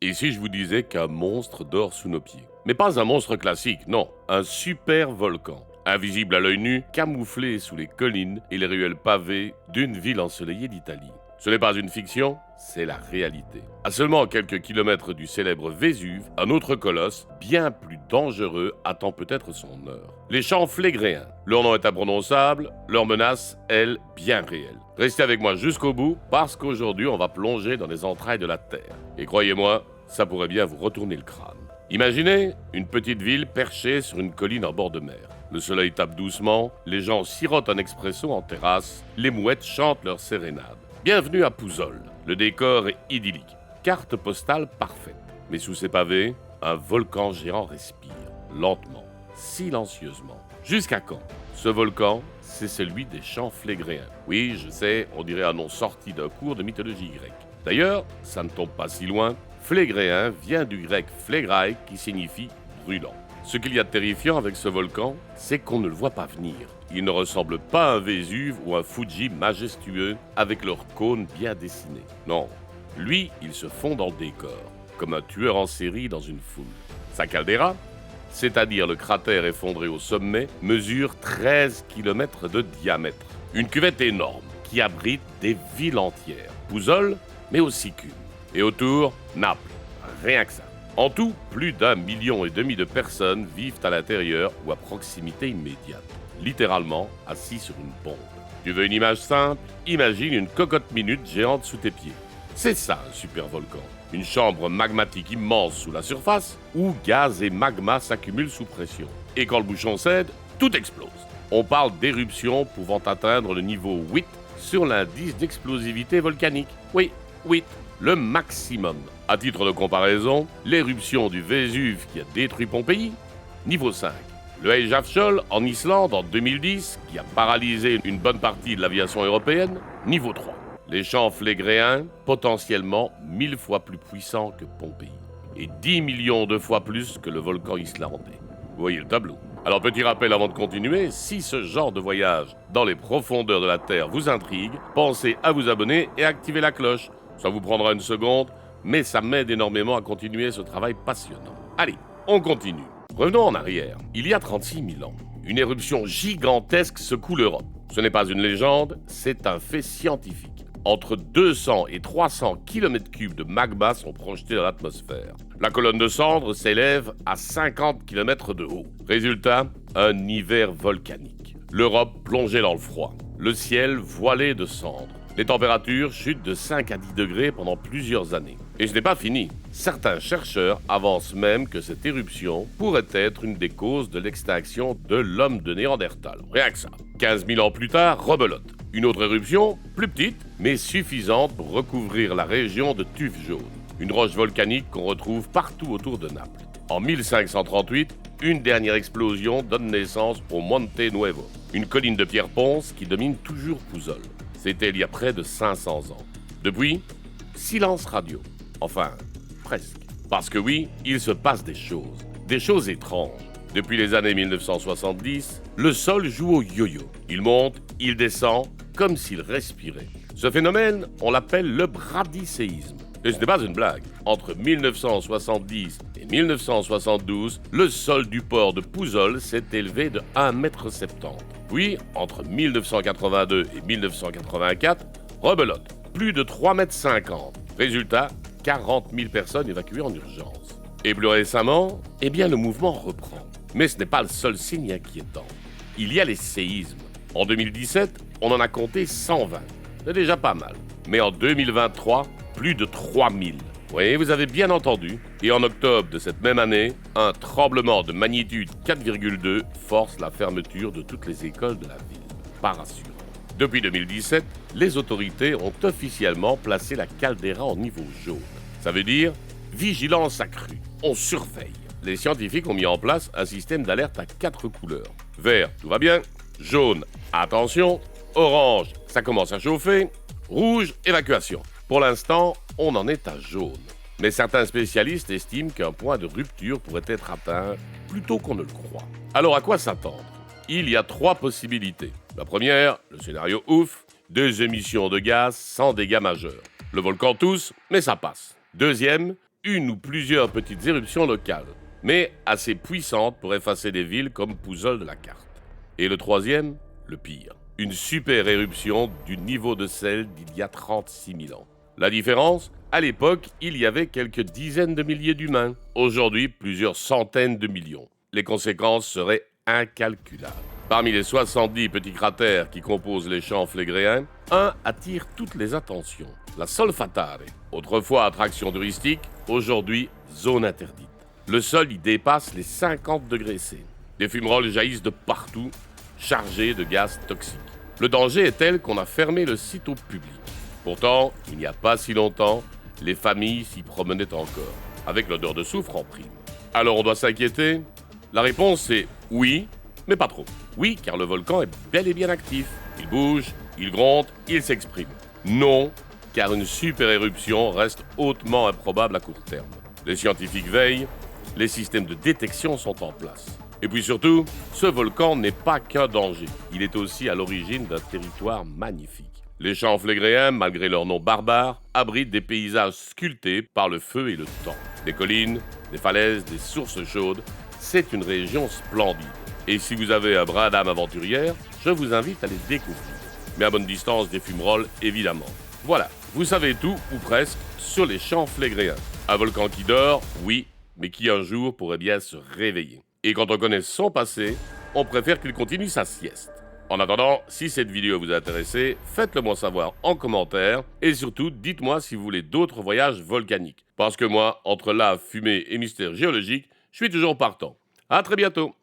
Et si je vous disais qu'un monstre dort sous nos pieds? Mais pas un monstre classique, non, un super volcan. Invisible à l'œil nu, camouflé sous les collines et les ruelles pavées d'une ville ensoleillée d'Italie. Ce n'est pas une fiction, c'est la réalité. À seulement quelques kilomètres du célèbre Vésuve, un autre colosse, bien plus dangereux, attend peut-être son heure. Les champs Flégréens. Leur nom est imprononçable, leur menace, elle, bien réelle. Restez avec moi jusqu'au bout, parce qu'aujourd'hui, on va plonger dans les entrailles de la Terre. Et croyez-moi, ça pourrait bien vous retourner le crâne. Imaginez une petite ville perchée sur une colline en bord de mer. Le soleil tape doucement, les gens sirotent un expresso en terrasse, les mouettes chantent leur sérénade. Bienvenue à Pouzol. Le décor est idyllique. Carte postale parfaite. Mais sous ces pavés, un volcan géant respire, lentement, silencieusement. Jusqu'à quand? Ce volcan, c'est celui des champs Flégréens. Oui, je sais, on dirait un nom sorti d'un cours de mythologie grecque. D'ailleurs, ça ne tombe pas si loin, Flégréen vient du grec phlégrae qui signifie brûlant. Ce qu'il y a de terrifiant avec ce volcan, c'est qu'on ne le voit pas venir. Il ne ressemble pas à un Vésuve ou un Fuji majestueux avec leurs cônes bien dessinés. Non, lui, il se fond dans le décor, comme un tueur en série dans une foule. Sa caldeira, c'est-à-dire le cratère effondré au sommet, mesure 13 km de diamètre. Une cuvette énorme qui abrite des villes entières. Pouzol, mais aussi Cume. Et autour, Naples. Rien que ça. En tout, plus d'1,5 million de personnes vivent à l'intérieur ou à proximité immédiate. Littéralement assis sur une bombe. Tu veux une image simple? Imagine une cocotte minute géante sous tes pieds. C'est ça un supervolcan. Une chambre magmatique immense sous la surface où gaz et magma s'accumulent sous pression. Et quand le bouchon cède, tout explose. On parle d'éruption pouvant atteindre le niveau 8 sur l'indice d'explosivité volcanique. Oui, 8, le maximum. À titre de comparaison, l'éruption du Vésuve qui a détruit Pompéi, niveau 5. Le Eyjafjall en Islande en 2010, qui a paralysé une bonne partie de l'aviation européenne, niveau 3. Les champs Flégréens, potentiellement 1000 fois plus puissants que Pompéi. Et 10 millions de fois plus que le volcan islandais. Vous voyez le tableau. Alors petit rappel avant de continuer, si ce genre de voyage dans les profondeurs de la Terre vous intrigue, pensez à vous abonner et activer la cloche. Ça vous prendra une seconde, mais ça m'aide énormément à continuer ce travail passionnant. Allez, on continue. Revenons en arrière. Il y a 36 000 ans, une éruption gigantesque secoue l'Europe. Ce n'est pas une légende, c'est un fait scientifique. Entre 200 et 300 km3 de magma sont projetés dans l'atmosphère. La colonne de cendres s'élève à 50 km de haut. Résultat, un hiver volcanique. L'Europe plongée dans le froid. Le ciel voilé de cendres. Les températures chutent de 5 à 10 degrés pendant plusieurs années. Et ce n'est pas fini. Certains chercheurs avancent même que cette éruption pourrait être une des causes de l'extinction de l'homme de Néandertal. Rien que ça. 15 000 ans plus tard, rebelote. Une autre éruption, plus petite, mais suffisante pour recouvrir la région de tuf jaune. Une roche volcanique qu'on retrouve partout autour de Naples. En 1538, une dernière explosion donne naissance au Monte Nuevo, une colline de pierre ponce qui domine toujours Pouzol. C'était il y a près de 500 ans. Depuis, silence radio. Enfin, presque. Parce que oui, il se passe des choses étranges. Depuis les années 1970, le sol joue au yo-yo. Il monte, il descend, comme s'il respirait. Ce phénomène, on l'appelle le bradyséisme. Et ce n'est pas une blague. Entre 1970 et 1972, le sol du port de Pouzol s'est élevé de 1,70 m. Puis, entre 1982 et 1984, rebelote, plus de 3,50 m. Résultat, 40 000 personnes évacuées en urgence. Et plus récemment, eh bien le mouvement reprend. Mais ce n'est pas le seul signe inquiétant. Il y a les séismes. En 2017, on en a compté 120. C'est déjà pas mal. Mais en 2023, plus de 3000. Oui, vous avez bien entendu. Et en octobre de cette même année, un tremblement de magnitude 4,2 force la fermeture de toutes les écoles de la ville. Pas rassurant. Depuis 2017, les autorités ont officiellement placé la caldeira en niveau jaune. Ça veut dire vigilance accrue. On surveille. Les scientifiques ont mis en place un système d'alerte à 4 couleurs. Vert, tout va bien. Jaune, attention. Orange, ça commence à chauffer. Rouge, évacuation. Pour l'instant, on en est à jaune. Mais certains spécialistes estiment qu'un point de rupture pourrait être atteint plus tôt qu'on ne le croit. Alors à quoi s'attendre? Il y a 3 possibilités. La première, le scénario ouf, 2 émissions de gaz sans dégâts majeurs. Le volcan tousse, mais ça passe. Deuxième, une ou plusieurs petites éruptions locales, mais assez puissantes pour effacer des villes comme Pouzol de la carte. Et le troisième, le pire, une super éruption du niveau de celle d'il y a 36 000 ans. La différence, à l'époque, il y avait quelques dizaines de milliers d'humains. Aujourd'hui, plusieurs centaines de millions. Les conséquences seraient incalculables. Parmi les 70 petits cratères qui composent les champs flégréens, un attire toutes les attentions. La Solfatare, autrefois attraction touristique, aujourd'hui zone interdite. Le sol y dépasse les 50 degrés C. Des fumerolles jaillissent de partout, chargées de gaz toxiques. Le danger est tel qu'on a fermé le site au public. Pourtant, il n'y a pas si longtemps, les familles s'y promenaient encore, avec l'odeur de soufre en prime. Alors on doit s'inquiéter? La réponse est oui, mais pas trop. Oui, car le volcan est bel et bien actif. Il bouge, il gronde, il s'exprime. Non, car une super éruption reste hautement improbable à court terme. Les scientifiques veillent, les systèmes de détection sont en place. Et puis surtout, ce volcan n'est pas qu'un danger, il est aussi à l'origine d'un territoire magnifique. Les champs flégréens, malgré leur nom barbare, abritent des paysages sculptés par le feu et le temps. Des collines, des falaises, des sources chaudes, c'est une région splendide. Et si vous avez un brin d'âme aventurière, je vous invite à les découvrir. Mais à bonne distance des fumerolles, évidemment. Voilà, vous savez tout, ou presque, sur les champs flégréens. Un volcan qui dort, oui, mais qui un jour pourrait bien se réveiller. Et quand on connaît son passé, on préfère qu'il continue sa sieste. En attendant, si cette vidéo vous a intéressé, faites-le moi savoir en commentaire et surtout, dites-moi si vous voulez d'autres voyages volcaniques. Parce que moi, entre lave, fumée et mystère géologique, je suis toujours partant. À très bientôt!